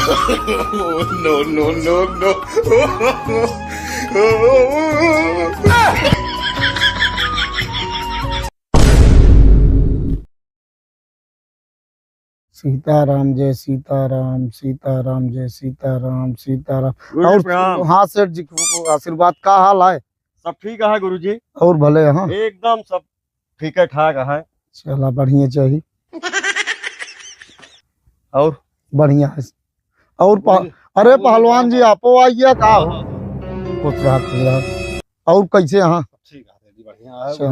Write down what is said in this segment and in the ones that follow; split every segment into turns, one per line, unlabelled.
No, no, no, no.
Sitaram जय सीताराम, सीताराम जय सीताराम, सीताराम।
गुरु जी प्रणाम।
और हाँ सेठ जी को आशीर्वाद। का हाल है?
सब ठीक है गुरु जी,
और भले? हाँ
एकदम सब ठीक है ठाक है।
चला बढ़िया चाहिए।
और
बढ़िया है। और अरे पहलवान जी आपो आइए का हो? खुश रहा खुश रहा। और कैसे? हाँ
ठीक है बढ़िया है।
अच्छा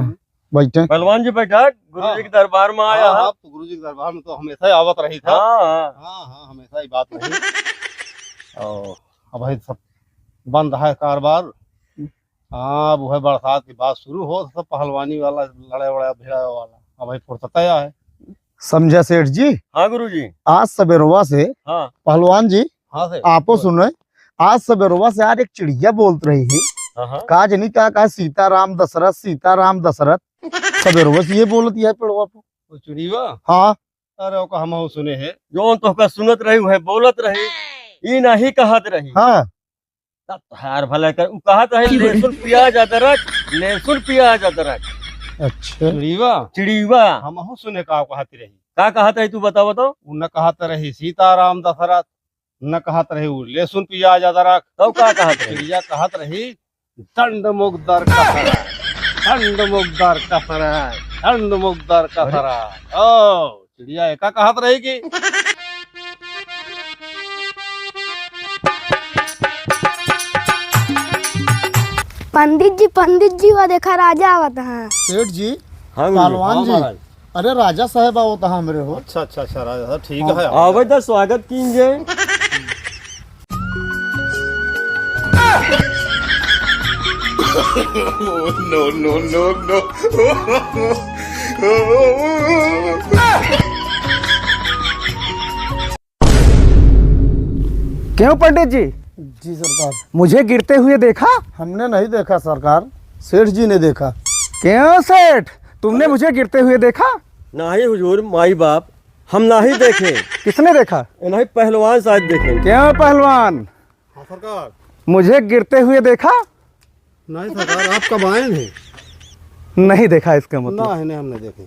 बैठे।
पहलवान जी बैठा गुरु जी के दरबार में आया है।
आप तो गुरु जी के दरबार में तो हमेशा ही आवत रही था।
हाँ
हाँ हमेशा ही बात रही। और अब भाई सब बंद है कारोबार। हाँ वो है बरसात की बात शुरू हो सब पहलवानी वाला लड़े वड़ा भिड़ा वाला अब भाई फुर्सत आया है।
समझा सेठ जी?
हाँ गुरु जी।
आज सवेरवा से
हाँ
पहलवान जी
हाँ से
आपो सुनो। आज सवेरवा से यार एक चिड़िया बोलत रही है।
हाँ
का जनी का सीताराम दशरथ, सीताराम दशरथ। सवेरवा से ये बोलत है पेड़वा पे।
वो चुड़ीवा।
हाँ
अरे वो हम सुने है।
जो तो का सुनत रही है बोलत रही ई नहीं कहत रही।
हाँ
तब तो यार भला कर उ कहत है लहसुन प्याज अदरक, लहसुन प्याज अदरक।
अच्छा
चुड़ीवा
चिड़ीवा
हम सुने का कहती रही।
का कहत है तू बताओ तो।
वो न कहत रही सीताराम दशरथ, न कहत रही वो लहसुन प्याज अदरक।
तब का कहत रही।
चिड़िया कहत रही दंड मुगदर कसरा, दंड मुगदर कसरा, दंड मुगदर कसरा। ओ चिड़िया एका कहत रही कि
पंडित जी वो देखा राजा आवत है।
सेठ जी
हाँ गुरु जी।
पहलवान जी अरे राजा साहब आओ तो हमरे हो।
अच्छा राजा साहब ठीक
हाँ।
है।
आवे तो स्वागत कीजिए।
No, no, no, no.
क्यों पंडित जी,
जी सरकार।
मुझे गिरते हुए देखा?
हमने नहीं देखा सरकार, सेठ जी ने देखा।
क्यों सेठ, तुमने मुझे गिरते हुए देखा?
नहीं हुजूर माई बाप हम नहीं देखे।
किसने देखा?
नहीं पहलवान शायद देखे।
क्यों पहलवान,
हाँ सरकार।
मुझे गिरते हुए देखा?
नहीं सरकार आप कब आए नहीं?
नहीं देखा इसका मतलब?
नहीं हमने देखे,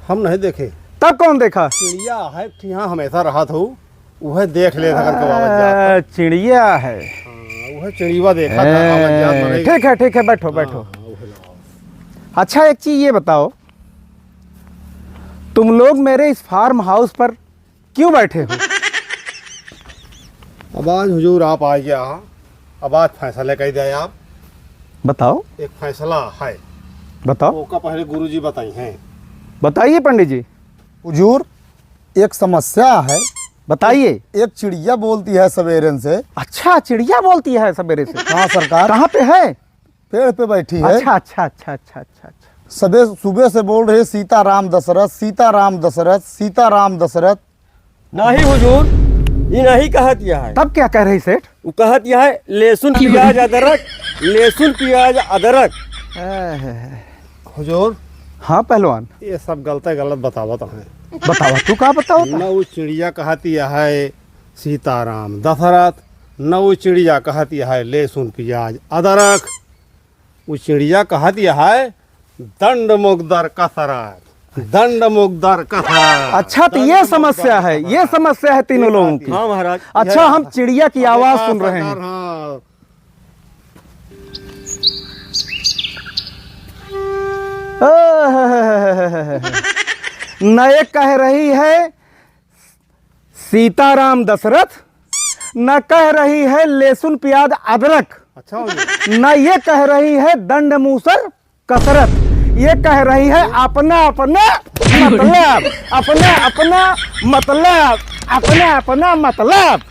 हम नहीं देखे।
तब कौन देखा?
चिड़िया है यहाँ हमेशा रहा था वह देख ले अगर कब आवत जात।
चिड़िया है।
हाँ, वह चिड़िया देखा था आवत जात बड़े।
ठीक है बैठो बैठो।
हाँ, वह लगाओ।
अच्छा एक चीज ये बताओ, तुम लोग मेरे इस फार्म हाउस पर क्यों बैठे हो?
अब आज हुजूर आप आ गया, अब आज फैसले कह दिया आप।
बताओ
एक फैसला है
बताओ
वो का पहले गुरुजी बताई हैं।
बताइए पंडित जी,
हुजूर एक समस्या है।
बताइए।
एक चिड़िया बोलती है सवेरे से।
अच्छा चिड़िया बोलती है सवेरे से?
हाँ सरकार।
कहाँ पे है?
पेड़ पे बैठी है।
अच्छा।
सुबह से बोल रहे सीताराम दशरथ, सीताराम दशरथ, सीताराम दशरथ।
नहीं हुजूर ये नहीं कहत यह है।
तब क्या कह रही सेठ?
वो कहत यह है लहसुन प्याज अदरक, लहसुन प्याज अदरक।
हुजूर
हाँ पहलवान
ये सब गलत बतावत है।
बताओ, तू कहाँ बताओ?
न वो चिड़िया कहती है सीताराम दशरथ, न वो चिड़िया कहती है लहसुन प्याज अदरक। वो चिड़िया कहती है दंड मुगदर कसरत, दंड मुगदर कसरत।
अच्छा तो ये समस्या है, ये समस्या है तीनों लोगों की।
हाँ महाराज।
अच्छा हम चिड़िया की आवाज सुन रहे हैं।
हाँ।
न एक कह रही है सीताराम दशरथ, न कह रही है लहसुन प्याज अदरक,
अच्छा हुजूर।
न ये कह रही है दंड मूसर कसरत, ये कह रही है अपना अपना मतलब, अपना अपना मतलब, अपना अपना मतलब।